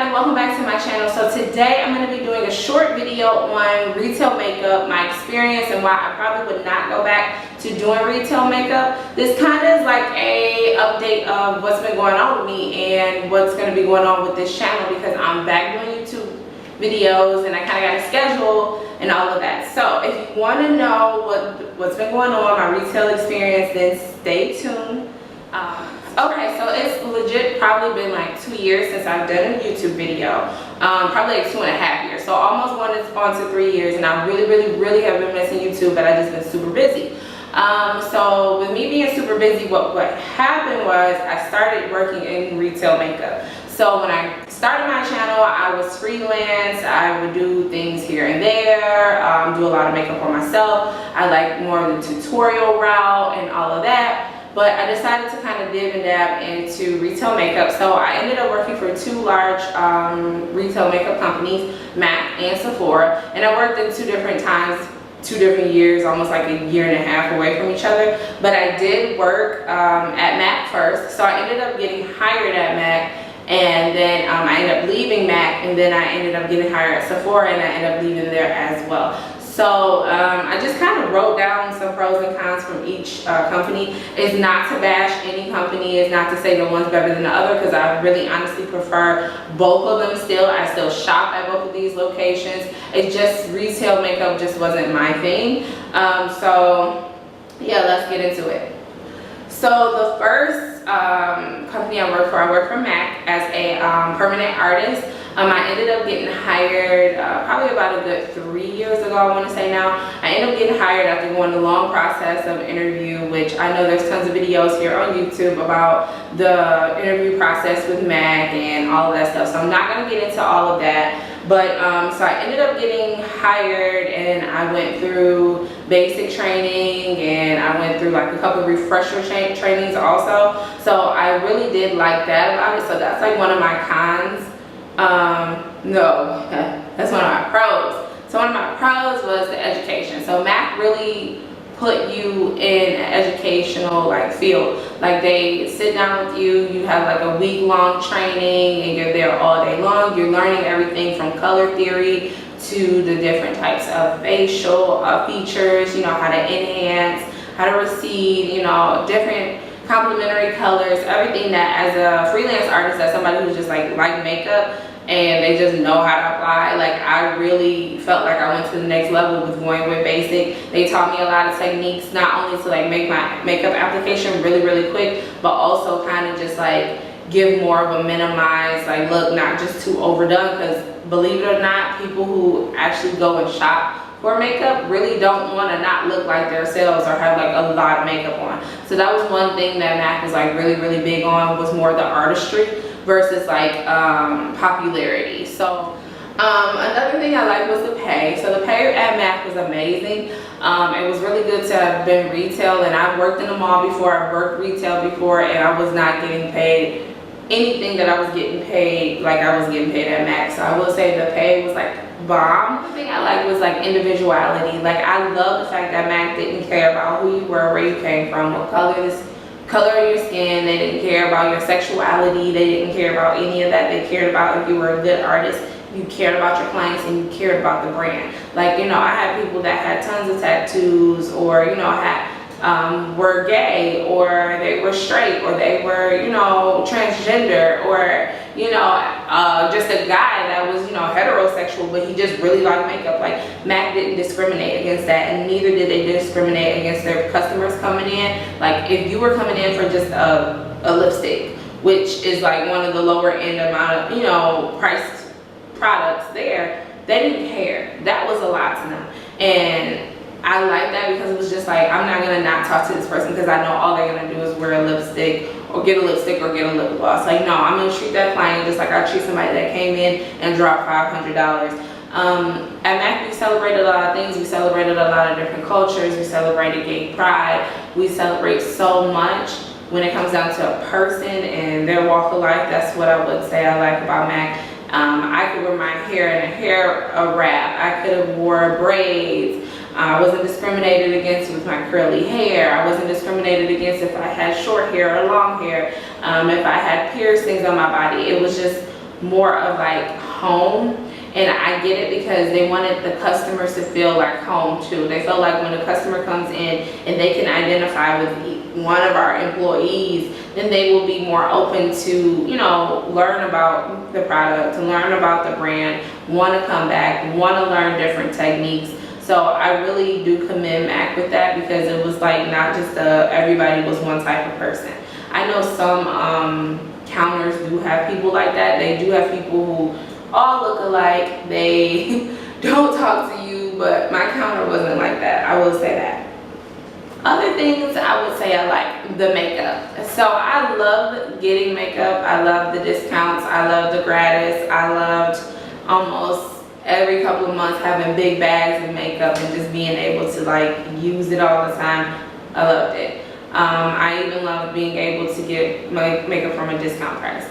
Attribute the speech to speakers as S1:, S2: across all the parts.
S1: everybody, welcome back to my channel. So today I'm going to be doing a short video on retail makeup, my experience, and why I probably would not go back to doing retail makeup. This kind of is like a update of what's been going on with me and what's going to be going on with this channel, because I'm back doing YouTube videos and I kind of got a schedule and all of that. So if you want to know what's been going on, my retail experience, then stay tuned. Okay, so it's legit probably been like 2 years since I've done a YouTube video. Probably like 2.5 years. So almost on to 3 years, and I really have been missing YouTube, but I just been super busy. So with me being super busy, what happened was I started working in retail makeup. So when I started my channel, I was freelance. I would do things here and there, do a lot of makeup for myself. I like more of the tutorial route and all of that. But I decided to kind of dib and dab into retail makeup. So I ended up working for two large retail makeup companies, MAC and Sephora. And I worked in two different times, 2 different years, almost like a year and a half away from each other. But I did work at MAC first. So I ended up getting hired at MAC. And then I ended up leaving MAC. And then I ended up getting hired at Sephora. And I ended up leaving there as well. So I just kind of wrote down some pros and cons from each company. It's not to bash any company. It's not to say the one's better than the other, because I really honestly prefer both of them still. I still shop at both of these locations. It's just retail makeup just wasn't my thing. So yeah, let's get into it. So the first company I worked for MAC as a permanent artist. I ended up getting hired probably about a good 3 years ago, I want to say now. I ended up getting hired after going the long process of interview, which I know there's tons of videos here on YouTube about the interview process with MAC and all of that stuff. So I'm not going to get into all of that. But so I ended up getting hired, and I went through basic training, and I went through like a couple of refresher trainings also. So I really did like that about it. So that's like one of my cons. No, that's one of my pros. So one of my pros was the education. So MAC really put you in an educational like field. Like they sit down with you, you have like a week-long training, and you're there all day long. You're learning everything from color theory to the different types of facial features, you know, how to enhance, how to recede, you know, different complementary colors, everything that as a freelance artist, as somebody who's just like makeup and they just know how to apply, like I really felt like I went to the next level with going with basic. They taught me a lot of techniques, not only to like make my makeup application really quick, but also kind of just like give more of a minimized like look, not just too overdone, because believe it or not, people who actually go and shop for makeup really don't want to not look like themselves or have like a lot of makeup on. So that was one thing that MAC was like really big on, was more the artistry versus like popularity. So another thing I liked was the pay. So the pay at MAC was amazing. It was really good to have been retail, and I've worked in the mall before, I've worked retail before, and I was not getting paid anything that I was getting paid like I was getting paid at MAC. So I will say the pay was like bomb. The thing I liked was like individuality. Like I love the fact that MAC didn't care about who you were, where you came from, what color of your skin. They didn't care about your sexuality. They didn't care about any of that. They cared about if you were a good artist, you cared about your clients, and you cared about the brand. Like, you know, I had people that had tons of tattoos, or, you know, were gay, or they were straight, or they were, you know, transgender, or, you know, just a guy that was, you know, heterosexual, but he just really liked makeup. Like MAC didn't discriminate against that, and neither did they discriminate against their customers coming in. Like if you were coming in for just a lipstick, which is like one of the lower end amount of, you know, priced products there, they didn't care. That was a lot to them. And I like that, because it was just like, I'm not gonna not talk to this person because I know all they're gonna do is wear a lipstick or get a lip gloss. Like, no, I'm gonna treat that client just like I treat somebody that came in and dropped $500. At MAC, we celebrated a lot of things. We celebrated a lot of different cultures. We celebrated gay pride. We celebrate so much when it comes down to a person and their walk of life. That's what I would say I like about MAC. I could wear my hair in a hair wrap. I could have wore braids. I wasn't discriminated against with my curly hair. I wasn't discriminated against if I had short hair or long hair. If I had piercings on my body. It was just more of like home. And I get it because they wanted the customers to feel like home too. They felt like when a customer comes in and they can identify with one of our employees, then they will be more open to, you know, learn about the product, to learn about the brand, want to come back, want to learn different techniques. So I really do commend Mac with that, because it was like not just everybody was one type of person. I know some counters do have people like that. They do have people who all look alike. They don't talk to you, but my counter wasn't like that. I will say that. Other things I would say I like the makeup. So I love getting makeup. I love the discounts. I love the gratis. I loved almost every couple of months having big bags of makeup and just being able to like use it all the time. I loved it. I even loved being able to get my makeup from a discount price.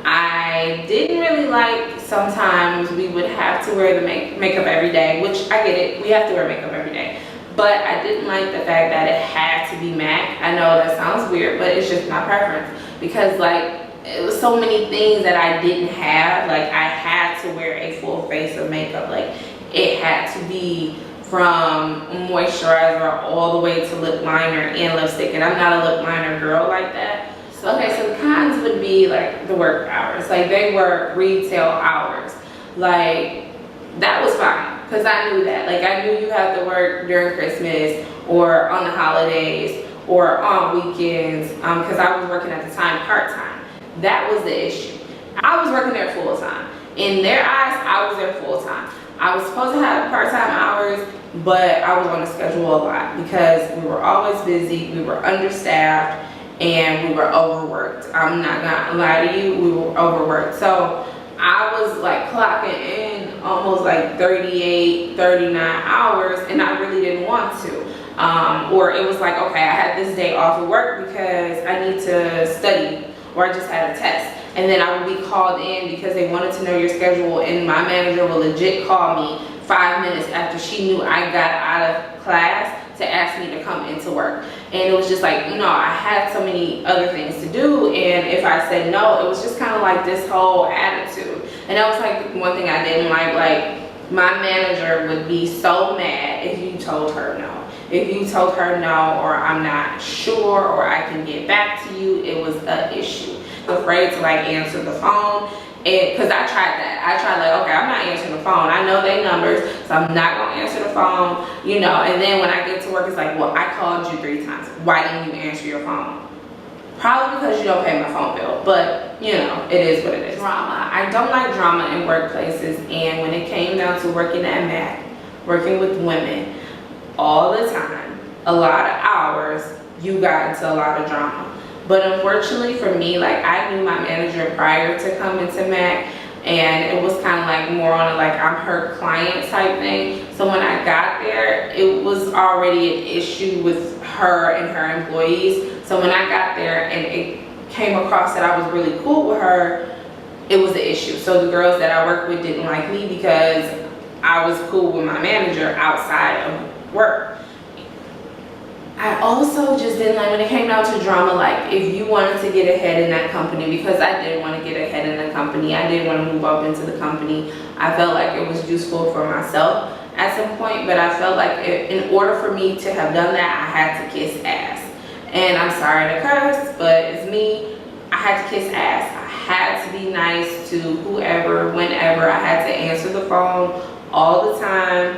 S1: I didn't really like, sometimes we would have to wear the makeup every day, which I get it, we have to wear makeup every day. But I didn't like the fact that it had to be MAC. I know that sounds weird, but it's just my preference. Because like, it was so many things that I didn't have. Like, I had to wear a full face of makeup. Like, it had to be from moisturizer all the way to lip liner and lipstick. And I'm not a lip liner girl like that. Okay, so the cons would be like the work hours. Like, they were retail hours. Like, that was fine, because I knew that. Like, I knew you had to work during Christmas or on the holidays or on weekends, because I was working at the time part-time. That was the issue. I was working there full-time. In their eyes, I was there full-time. I was supposed to have part-time hours, but I was on a schedule a lot because we were always busy, we were understaffed, and we were overworked. I'm not gonna lie to you, we were overworked. So I was like clocking in almost like 38, 39 hours, and I really didn't want to. Or it was like, okay, I had this day off of work because I need to study, or I just had a test. And then I would be called in because they wanted to know your schedule, and my manager will legit call me 5 minutes after she knew I got out of class to ask me to come into work. And it was just like, you know, I had so many other things to do, and if I said no, it was just kind of like this whole attitude. And that was like one thing I didn't like. Like, my manager would be so mad if you told her no. If you told her no, or I'm not sure, or I can get back to you, it was an issue. Afraid to like answer the phone, because I tried that. I tried like, okay, I'm not answering the phone. I know they numbers, so I'm not gonna answer the phone, you know. And then when I get to work, it's like, well, I called you 3 times. Why didn't you answer your phone? Probably because you don't pay my phone bill, but you know, it is what it is. Drama. I don't like drama in workplaces, and when it came down to working at MAC, working with women all the time, a lot of hours, you got into a lot of drama. But unfortunately for me, like, I knew my manager prior to coming to MAC, and it was kind of like more on a like I'm her client type thing. So when I got there, it was already an issue with her and her employees. So when I got there and it came across that I was really cool with her, it was the issue. So the girls that I worked with didn't like me because I was cool with my manager outside of work. I also just didn't like when it came down to drama, like if you wanted to get ahead in that company, because I did want to get ahead in the company, I did want to move up into the company. I felt like it was useful for myself at some point, but I felt like in order for me to have done that, I had to kiss ass. And I'm sorry to curse, but it's me. I had to kiss ass. I had to be nice to whoever, whenever. I had to answer the phone all the time,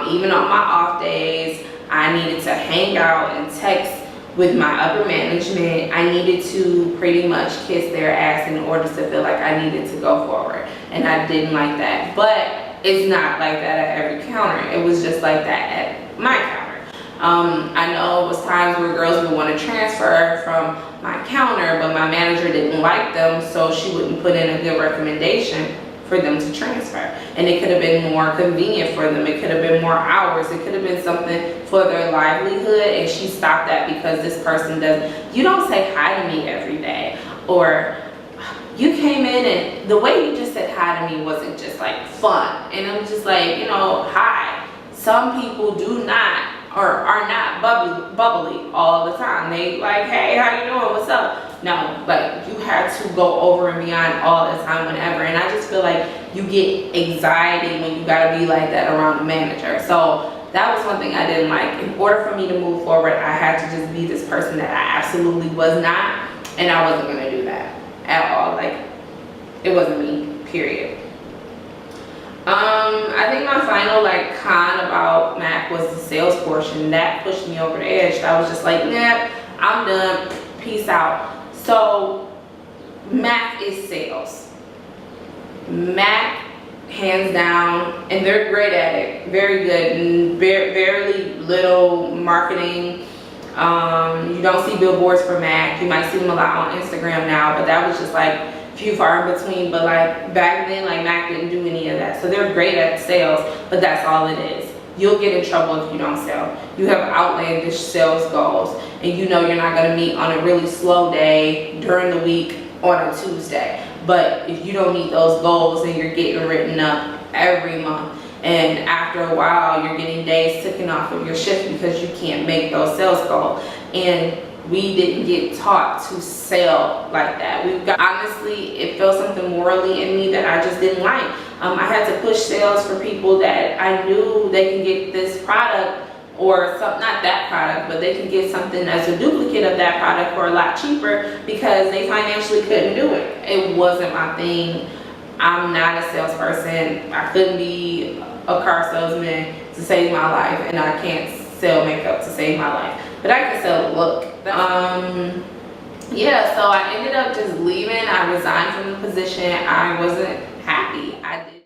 S1: even on my off days. I needed to hang out and text with my upper management. I needed to pretty much kiss their ass in order to feel like I needed to go forward. And I didn't like that. But it's not like that at every counter. It was just like that at my counter. I know it was times where girls would want to transfer from my counter, but my manager didn't like them, so she wouldn't put in a good recommendation for them to transfer. And it could have been more convenient for them. It could have been more hours. It could have been something for their livelihood, and she stopped that because this person doesn't, you don't say hi to me every day, or you came in and the way you just said hi to me wasn't just like fun. And I'm just like, you know, hi. Some people do not or are not bubbly all the time. They like, hey, how you doing, what's up? no, like you had to go over and beyond all the time whenever. And I just feel like you get anxiety when you gotta be like that around the manager. So that was one thing I didn't like. In order for me to move forward, I had to just be this person that I absolutely was not, and I wasn't gonna do that at all. Like, it wasn't me, period. I think my final like con about Mac was the sales portion. That pushed me over the edge. I was just like, nah, I'm done, peace out. So Mac is sales. Mac, hands down, and they're great at it, very good, and very little marketing. You don't see billboards for Mac. You might see them a lot on Instagram now, but that was just like few far in between. But like back then, like Mac didn't do any of that. So they're great at sales, but that's all it is. You'll get in trouble if you don't sell. You have outlandish sales goals, and you know you're not going to meet on a really slow day during the week on a Tuesday. But if you don't meet those goals, then you're getting written up every month. And after a while, you're getting days taken off of your shift because you can't make those sales goals. And we didn't get taught to sell like that. Honestly, it felt something morally in me that I just didn't like. I had to push sales for people that I knew they can get this product, or some, not that product, but they can get something as a duplicate of that product for a lot cheaper because they financially couldn't do it. It wasn't my thing. I'm not a salesperson. I couldn't be a car salesman to save my life, and I can't sell makeup to save my life. But I can sell a look. Yeah, so I ended up just leaving. I resigned from the position. I wasn't happy. I did.